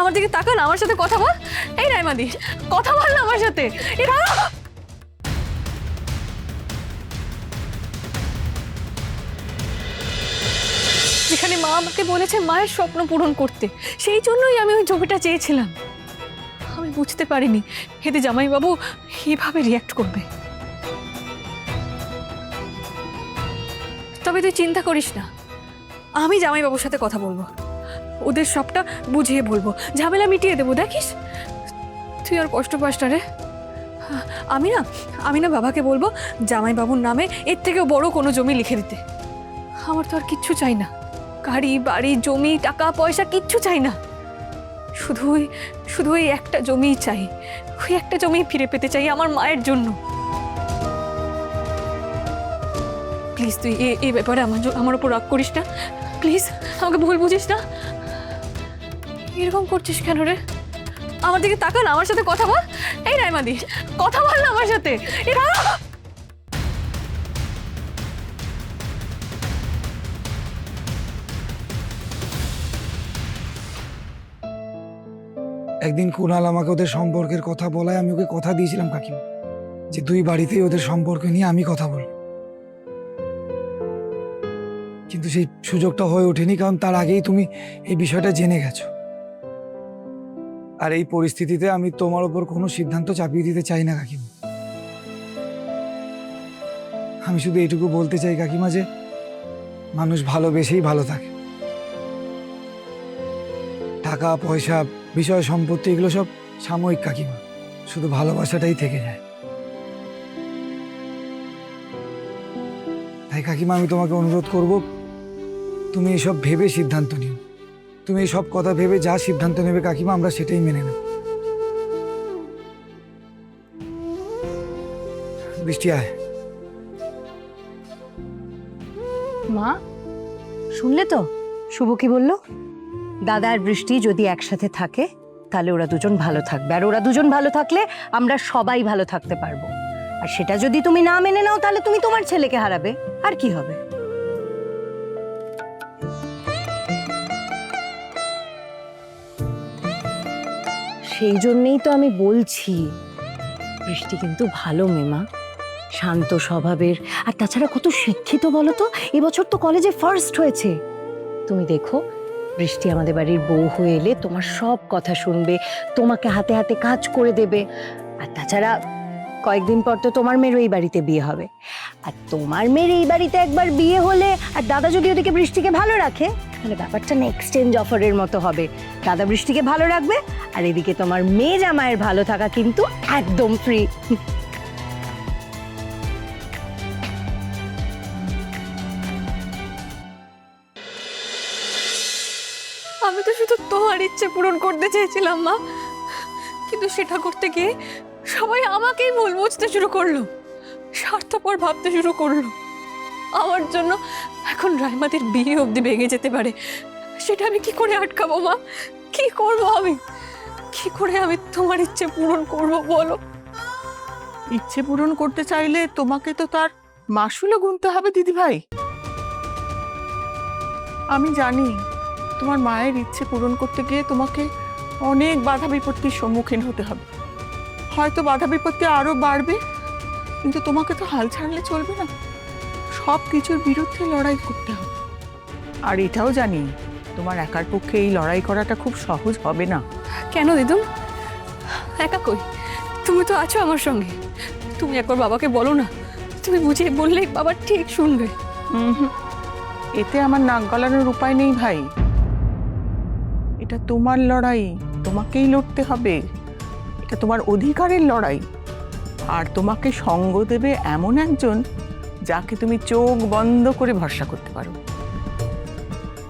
আমার দিকে তাকান, আমার সাথে কথা বল। এই রায়মাদি, কথা বল না আমার সাথে। যেখানে মা আমাকে বলেছে মায়ের স্বপ্ন পূরণ করতে, সেই জন্যই আমি ওই জমিটা চেয়েছিলাম। আমি বুঝতে পারিনি এতে জামাইবাবু এভাবে রিয়াক্ট করবে। তবে তুই চিন্তা করিস না, আমি জামাইবাবুর সাথে কথা বলবো, ওদের সবটা বুঝিয়ে বলবো, ঝামেলা মিটিয়ে দেবো। দেখিস তুই আর কষ্ট পাস না রে। আমি না বাবাকে বলবো জামাইবাবুর নামে এর থেকেও বড় কোনো জমি লিখে দিতে। আমার তো আর কিচ্ছু চাই না, গাড়ি বাড়ি জমি টাকা পয়সা কিচ্ছু চাই না, শুধু ওই একটা জমিই চাই। ওই একটা জমি ফিরে পেতে চাই আমার মায়ের জন্য। প্লিজ তুই এই ব্যাপারে আমার উপর রাগ করিস না, প্লিজ আমাকে ভুল বুঝিস না। এরকম করছিস কেন রে? আমার দিকে তাকান, আমার সাথে কথা বল। এই রায়মাদি, কথা বল না আমার সাথে। একদিন কুণাল আমাকে ওদের সম্পর্কের কথা বলায় আমি ওকে কথা দিয়েছিলাম কাকিমা যে দুই বাড়িতেই ওদের সম্পর্ক নিয়ে আমি কথা বলব, কিন্তু সেই সুযোগটা হয়ে ওঠেনি, কারণ তার আগেই তুমি এই বিষয়টা জেনে গেছো। আর এই পরিস্থিতিতে আমি তোমার উপর কোনো সিদ্ধান্ত চাপিয়ে দিতে চাই না কাকিমা। আমি শুধু এইটুকু বলতে চাই কাকিমা যে মানুষ ভালোবেসেই ভালো থাকে। টাকা পয়সা বিষয় সম্পত্তি এগুলো সব সাময়িক কাকিমা, শুধু ভালোবাসাটাই থেকে যায়। তাই কাকিমা আমি তোমাকে অনুরোধ করব, তুমি এসব ভেবে সিদ্ধান্ত নিও। তুমি এসব কথা ভেবে যা সিদ্ধান্ত নেবে কাকিমা আমরা সেটাই মেনে নেব। বৃষ্টি আয়। মা শুনলে তো শুভ কি বললো? দাদা আর বৃষ্টি যদি একসাথে থাকে তাহলে ওরা দুজন ভালো থাকবে, আর ওরা দুজন ভালো থাকলে আমরা সবাই ভালো থাকতে পারবো। আর সেটা যদি তুমি না মেনে নাও তাহলে তুমি তোমার ছেলেকে হারাবে, আর কি হবে? সেই জন্যেই তো আমি বলছি, বৃষ্টি কিন্তু ভালো মেয়ে মা, শান্ত স্বভাবের, আর তাছাড়া কত শিক্ষিত বলো তো। এবছর তো কলেজে ফার্স্ট হয়েছে। তুমি দেখো বৃষ্টি আমাদের বাড়ির বউ হয়ে এলে তোমার সব কথা শুনবে, তোমাকে হাতে হাতে কাজ করে দেবে। আর তাছাড়া কয়েকদিন পর তো তোমার মেয়ের এই বাড়িতে বিয়ে হবে, আর তোমার মেয়ের এই বাড়িতে একবার বিয়ে হলে আর দাদা যদি ওদিকে বৃষ্টিকে ভালো রাখে তাহলে ব্যাপারটা না এক্সচেঞ্জ অফারের মতো হবে। দাদা বৃষ্টিকে ভালো রাখবে আর এদিকে তোমার মেয়ে জামাইয়ের ভালো থাকা কিন্তু একদম ফ্রি। আমি তো শুধু তোমার ইচ্ছে পূরণ করতে চেয়েছিলাম মা, কিন্তু সেটা করতে গিয়ে সবাই আমাকেই ভুল বুঝতে শুরু করলো, স্বার্থপর ভাবতে শুরু করলো। আমার জন্য এখন রায়মাদের বিয়ে অবধি ভেঙে যেতে পারে, সেটা আমি কি করে আটকাবো মা? কি করবো আমি? কি করে আমি তোমার ইচ্ছে পূরণ করবো বলো? ইচ্ছে পূরণ করতে চাইলে তোমাকে তো তার মাসুলও গুনতে হবে দিদি ভাই। আমি জানি তোমার মায়ের ইচ্ছে পূরণ করতে গিয়ে তোমাকে অনেক বাধা বিপত্তির সম্মুখীন হতে হবে, হয়তো বাধা বিপত্তি আরো বাড়বে, কিন্তু তোমাকে তো হাল ছাড়লে চলবে না, সব কিছুর বিরুদ্ধে লড়াই করতে হবে। আর এটাও জানি তোমার একার পক্ষে এই লড়াই করাটা খুব সহজ হবে না। কেন দিদুন, একা কই? তুমি তো আছো আমার সঙ্গে। তুমি একবার বাবাকে বলো না, তুমি বুঝিয়ে বললেই বাবা ঠিক শুনবে। এতে আমার নাক গলানোর উপায় নেই ভাই, এটা তোমার লড়াই, তোমাকেই লড়তে হবে, এটা তোমার অধিকারের লড়াই। আর তোমাকে সঙ্গ দেবে এমন একজন যাকে তুমি চোখ বন্ধ করে ভরসা করতে পারো,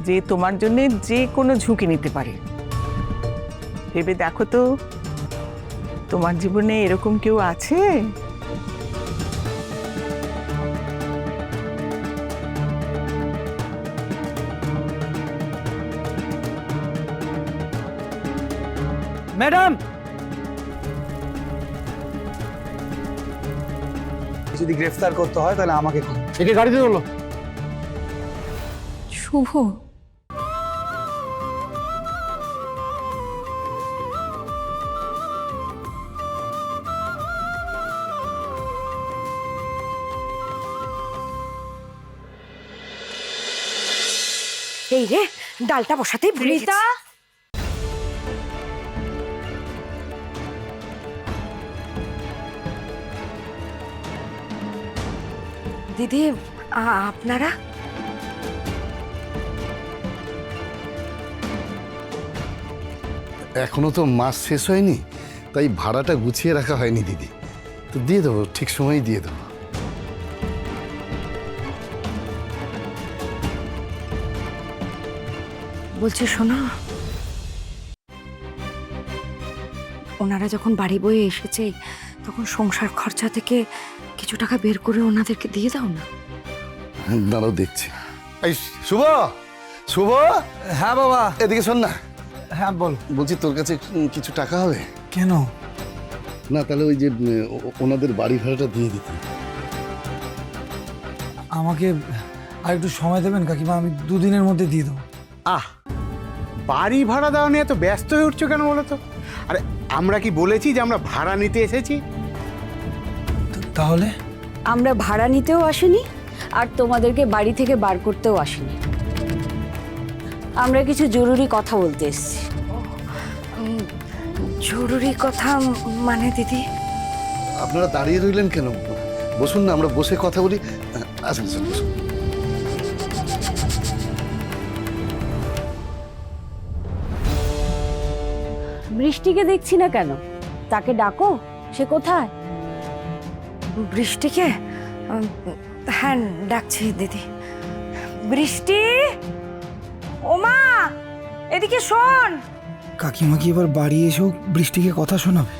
যে তোমার জন্য যে কোনো ঝুঁকি নিতে পারে। ভেবে দেখো তো, তোমার জীবনে এরকম কেউ আছে? ম্যাডাম, যদি গ্রেফতার করতে হয় তাহলে আমাকে করুন। একে গাড়িতে তোলো। শুভ, এই রে, ডালটা বসাতেই ভুলে গেছি। দিদি, আপনারা? এখনো তো মাস শেষ হয়নি, তাই ভাড়াটা গুছিয়ে রাখা হয়নি দিদি। তো দিয়ে দেবো, ঠিক সময়ই দিয়ে দেবো। বলছি শোনো, ওনারা যখন বাড়ি বয়ে এসেছে তখন সংসার খরচা থেকে কিছু টাকা বের করে ওনাদেরকে দিয়ে দাও না। দাঁড়াও দেখছি। এই শুভ, শুভ, হ্যাঁ বাবা। এদিকে শোন না। হ্যাঁ বল। বলছি তোর কাছে কিছু টাকা হবে? কেন? না তাহলে ওই যে ওনাদের বাড়ি ভাড়াটা দিয়ে দিতে। আমাকে আর একটু সময় দেবেন কাকিমা, আমি 2 দিনের মধ্যে দিয়ে দেবো। আহ, বাড়ি ভাড়া দেওয়া নিয়ে এত ব্যস্ত হয়ে উঠছো কেন বলো তো? আরে আমরা কি বলেছি যে আমরা ভাড়া নিতে এসেছি? তাহলে আমরা ভাড়া নিতেও আসিনি আর তোমাদেরকে বাড়ি থেকে বার করতেও আসিনি। আমরা কিছু জরুরি কথা বলতে এসেছি। জরুরি কথা মানে দিদি? আপনারা দাঁড়িয়ে রইলেন কেন? বসুন না, আমরা বসে কথা বলি। আসুন আসুন বসুন। বৃষ্টিকে দেখছি না কেন? তাকে ডাকো, সে কোথায়? বৃষ্টিকে? হ্যাঁ ডাকছি দিদি। বৃষ্টি, ওমা এদিকে শোন। কাকিমা কি এবার বাড়ি এসেও বৃষ্টিকে কথা শোনাবে?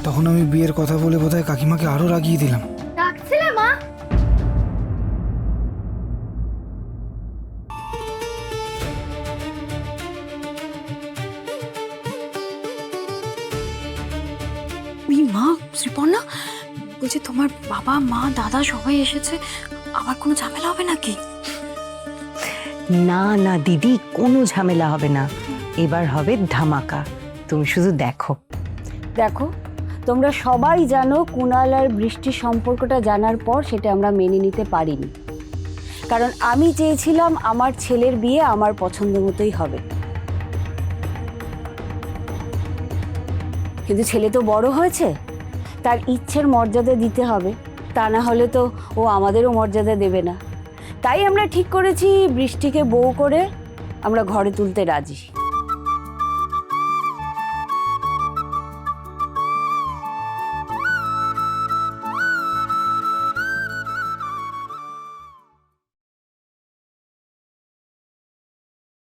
তখন আমি বিয়ের কথা বলে বোধহয় কাকিমাকে আরো রাগিয়ে দিলাম। ডাকছিলে মা? মা, শ্রীপর্ণা বলছি তোমার বাবা মা দাদা সবাই এসেছে, আবার কোনো ঝামেলা হবে নাকি? না না দিদি, কোনো ঝামেলা হবে না। এবার হবে ধামাকা, তুমি শুধু দেখো। দেখো, তোমরা সবাই জানো কুণাল আর বৃষ্টির সম্পর্কটা জানার পর সেটা আমরা মেনে নিতে পারিনি, কারণ আমি চেয়েছিলাম আমার ছেলের বিয়ে আমার পছন্দ মতোই হবে। কিন্তু ছেলে তো বড় হয়েছে, তার ইচ্ছের মর্যাদা দিতে হবে, তা না হলে তো ও আমাদেরও মর্যাদা দেবে না। তাই আমরা ঠিক করেছি বৃষ্টিকে বউ করে আমরা ঘরে তুলতে রাজি।